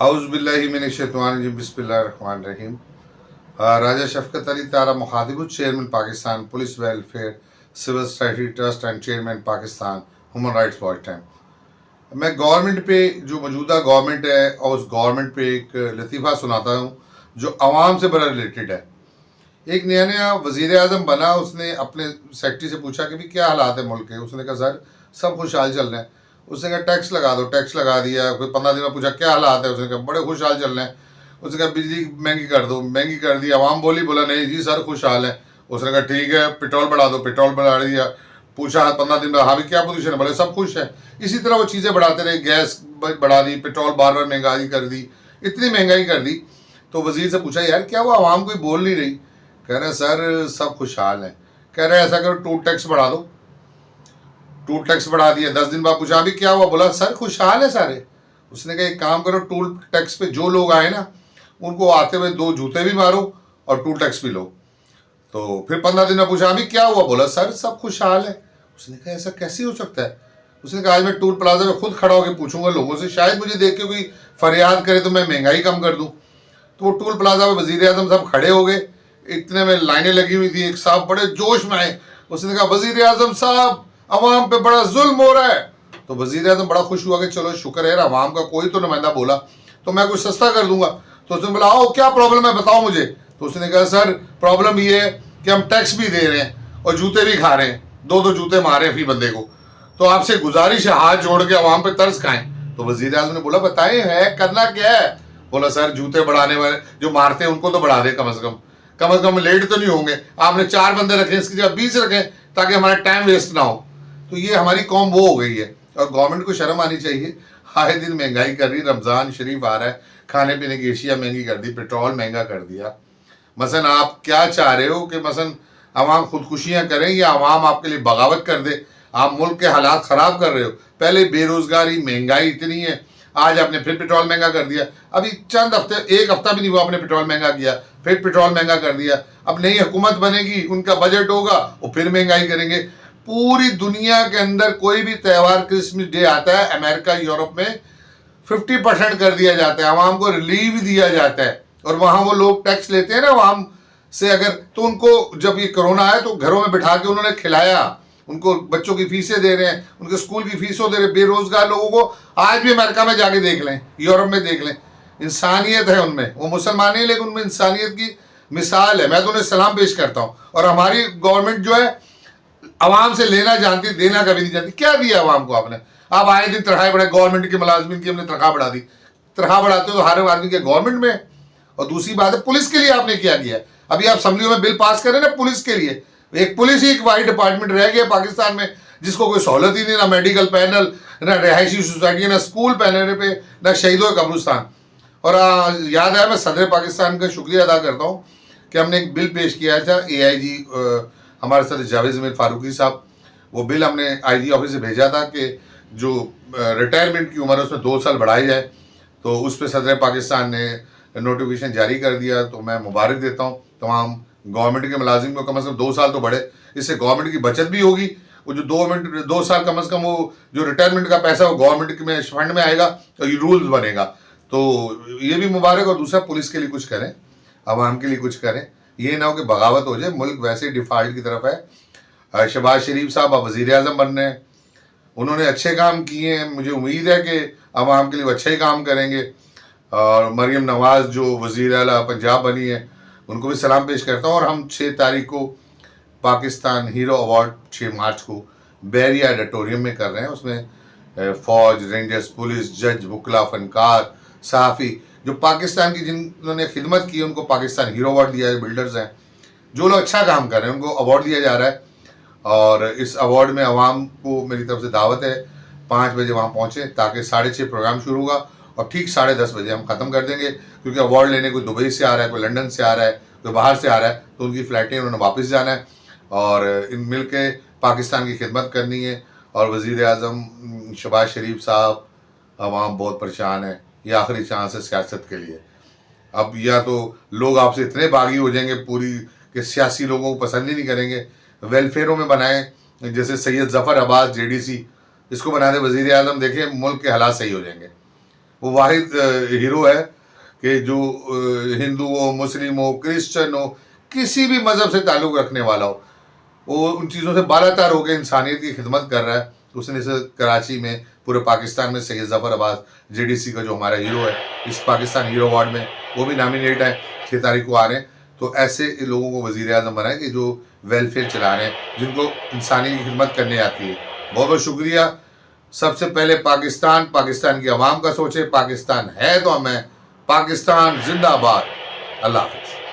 औज़ुबिल्लाहिमिनश्शैतानिर्रजीम बिस्मिल्लाहिर्रहमानिर्रहीम। राजा शफ़क़त अली तारा मुखातिब chairman Pakistan police welfare civil society trust and chairman Pakistan human rights watch time. मैं government पे जो मौजूदा गवर्नमेंट है और उस गवर्नमेंट पे एक लतीफ़ा सुनाता हूँ जो आवाम से बड़ा रिलेटेड है। एक नया नया वज़ीर आज़म बना, उसने अपने सेक्रेटरी से पूछा कि भी क्या हालात है मुल्क के। उसने कहा सर सब खुशहाल चल रहे हैं। उसने कहा टैक्स लगा दो, टैक्स लगा दिया। फिर 15 दिन में पूछा क्या हालात है, उसने कहा बड़े खुशहाल चल रहे हैं। उसने कहा बिजली महंगी कर दो, महंगी कर दी। आवाम बोला नहीं जी सर खुशहाल है। उसने कहा ठीक है पेट्रोल बढ़ा दो, पेट्रोल बढ़ा दिया। पूछा 15 दिन में हाँ भी क्या पोजीशन है, बोले सब खुश है। इसी तरह वो चीज़ें बढ़ाते रहे, गैस बढ़ा दी, पेट्रोल बार बार महंगाई कर दी, इतनी महंगाई कर दी। तो वजीर से पूछा यार क्या वो आवाम कोई बोल नहीं रही। कह रहे सर सब खुशहाल हैं। कह रहे ऐसा करो टूल टैक्स बढ़ा दो। टूल टैक्स बढ़ा दिया। 10 दिन बाद पूछा अभी क्या हुआ, बोला सर खुशहाल है सारे। उसने कहा एक काम करो टूल टैक्स पे जो लोग आए ना उनको आते हुए 2 जूते भी मारो और टूल टैक्स भी लो। तो फिर 15 दिन में पूछा अभी क्या हुआ, बोला सर सब खुशहाल है। उसने कहा ऐसा कैसे हो सकता है। उसने कहा आज मैं टूल प्लाजा में खुद खड़ा होकर पूछूंगा लोगों से, शायद मुझे देख के कोई फरियाद करे तो मैं महंगाई कम कर दूं। तो वो टूल प्लाजा में वजीर आजम साहब खड़े हो गए। इतने में लाइनें लगी हुई थी। एक साहब बड़े जोश में आए। उसने कहा वजीर आजम साहब अवाम पे बड़ा जुल्म हो रहा है। तो वजीर आजम बड़ा खुश हुआ कि चलो शुक्र है अवाम का कोई तो नुमाइंदा बोला तो मैं कुछ सस्ता कर दूंगा। तो उसने बोला आओ क्या प्रॉब्लम है बताओ मुझे। तो उसने कहा सर प्रॉब्लम ये है कि हम टैक्स भी दे रहे हैं और जूते भी खा रहे हैं, 2-2 जूते मारे फी बंदे को। तो आपसे गुजारिश है हाथ जोड़ के अवाम पे तरस खाएं। तो वजीर आजम ने बोला बताएं है करना क्या है। बोला सर जूते बढ़ाने वाले जो मारते हैं उनको तो बढ़ा दे, कम से कम लेट तो नहीं होंगे। आपने 4 बंदे रखे इसकी जगह 20 रखें ताकि हमारा टाइम वेस्ट ना हो। तो ये हमारी कौम वो हो गई है और गवर्नमेंट को शर्म आनी चाहिए। आए दिन महंगाई कर रही, रमज़ान शरीफ आ रहा है, खाने पीने की एशिया महंगी कर दी, पेट्रोल महंगा कर दिया। मसलन आप क्या चाह रहे हो कि मसलन आवाम खुदकुशियाँ करें या आवाम आपके लिए बगावत कर दे। आप मुल्क के हालात ख़राब कर रहे हो। पहले बेरोज़गारी महंगाई इतनी है, आज आपने फिर पेट्रोल महंगा कर दिया। अभी चंद हफ्ते, 1 हफ्ता भी नहीं हुआ आपने पेट्रोल महंगा किया, फिर पेट्रोल महंगा कर दिया। अब नई हुकूमत बनेगी, उनका बजट होगा, वो फिर महंगाई करेंगे। पूरी दुनिया के अंदर कोई भी त्यौहार क्रिसमस डे आता है अमेरिका यूरोप में 50% कर दिया जाता है, आवाम को रिलीव दिया जाता है। और वहाँ वो लोग टैक्स लेते हैं ना आवाम से, अगर तो उनको जब ये कोरोना आया तो घरों में बिठा के उन्होंने खिलाया, उनको बच्चों की फीसें दे रहे हैं, उनके स्कूल की फीसों दे रहे हैं। बेरोजगार लोगों को आज भी अमेरिका में जाके देख लें, यूरोप में देख लें, इंसानियत है उनमें। वो मुसलमान ही लेकिन उनमें इंसानियत की मिसाल है। मैं तो उन्हें सलाम पेश करता हूँ। और हमारी गवर्नमेंट जो है आवाम से लेना जानती, देना कभी नहीं जानती। क्या दिया आवाम को आपने? आप आए दिन तनख्वाह बढ़ाए, गवर्नमेंट के मुलाजमिन की हमने तनख्वाह बढ़ा दी। तनख्वाह बढ़ाते हो तो हर आदमी के गवर्नमेंट में। और दूसरी बात है पुलिस के लिए आपने क्या किया। अभी आप असेंबली में बिल पास करें ना पुलिस के लिए, एक पुलिस ही एक वाइड डिपार्टमेंट रह गया पाकिस्तान में जिसको कोई सहूलत ही नहीं, ना मेडिकल पैनल, ना रिहायशी सोसाइटी, ना स्कूल पैनल पे, ना शहीदों का कब्रिस्तान। और याद आया मैं सदर पाकिस्तान का शुक्रिया अदा करता हूँ कि हमने एक बिल पेश किया था AIG हमारे साथ जावेद ज़मीर फारूकी साहब। वो बिल हमने IG ऑफिस से भेजा था कि जो रिटायरमेंट की उम्र है उसमें 2 साल बढ़ाई जाए। तो उस पर सदर पाकिस्तान ने नोटिफिकेशन जारी कर दिया। तो मैं मुबारक देता हूँ तमाम गवर्नमेंट के मुलाजिम को, कम से कम 2 साल तो बढ़े। इससे गवर्नमेंट की बचत भी होगी। वो जो 2 साल कम से कम वो जो रिटायरमेंट का पैसा वो गवर्नमेंट में फंड में आएगा तो ये रूल्स बनेगा। तो ये भी मुबारक। और दूसरा पुलिस के लिए कुछ करें, आवाम के लिए कुछ करें, ये ना हो कि बगावत हो जाए। मुल्क वैसे ही डिफ़ाल्ट की तरफ है। शहबाज शरीफ साहब अब वज़ीर आज़म बन रहे हैं, उन्होंने अच्छे काम किए हैं। मुझे उम्मीद है कि आवाम के लिए वो अच्छे ही काम करेंगे। और मरीम नवाज़ जो वज़ीर आला पंजाब बनी है उनको भी सलाम पेश करता हूँ। और हम 6 तारीख को पाकिस्तान हीरो अवार्ड 6 मार्च को बैरिया ऑडिटोरियम में कर रहे हैं। उसमें फ़ौज, रेंजर्स, पुलिस, जज, वकला, फनकार, सहाफ़ी जो पाकिस्तान की जिन्होंने खिदमत की उनको पाकिस्तान हीरो अवार्ड दिया है। बिल्डर्स हैं जो लोग अच्छा काम कर रहे हैं उनको अवार्ड दिया जा रहा है। और इस अवार्ड में आवाम को मेरी तरफ से दावत है 5 बजे वहाँ पहुँचें ताकि 6:30 प्रोग्राम शुरू होगा और ठीक 10:30 बजे हम ख़त्म कर देंगे। क्योंकि अवार्ड लेने कोई दुबई से आ रहा है, कोई लंदन से आ रहा है, कोई बाहर से आ रहा है, तो उनकी फ़्लाइटें उन्होंने वापस जाना है और इन मिल के पाकिस्तान की खिदमत करनी है। और वज़ीर आज़म शहबाज शरीफ साहब, आवाम बहुत परेशान है, ये आखिरी चांस है सियासत के लिए। अब या तो लोग आपसे इतने बागी हो जाएंगे पूरी कि सियासी लोगों को पसंद ही नहीं करेंगे। वेलफेयरों में बनाएं, जैसे सैयद ज़फ़र अब्बास JDC, इसको बना दे वज़ीर आज़म, देखें मुल्क के हालात सही हो जाएंगे। वो वाहिद हीरो है कि जो हिंदू हो, मुस्लिम हो, क्रिश्चियन हो, किसी भी मज़हब से ताल्लुक़ रखने वाला हो, वो उन चीज़ों से बालातर होकर इंसानियत की खिदमत कर रहा है। उसने इसे कराची में, पूरे पाकिस्तान में सैयद ज़फ़र अब्बास JDC का जो हमारा हीरो है, इस पाकिस्तान हीरो अवार्ड में वो भी नॉमिनेट है, 6 तारीख को आ रहे हैं। तो ऐसे लोगों को वज़ीर-ए-आज़म बनाएं कि जो वेलफेयर चला रहे हैं, जिनको इंसानी की खिदमत करने आती है। बहुत बहुत शुक्रिया। सबसे पहले पाकिस्तान, पाकिस्तान की आवाम का सोचें। पाकिस्तान है तो हम हैं। पाकिस्तान जिंदाबाद। अल्लाह हाफ़िज़।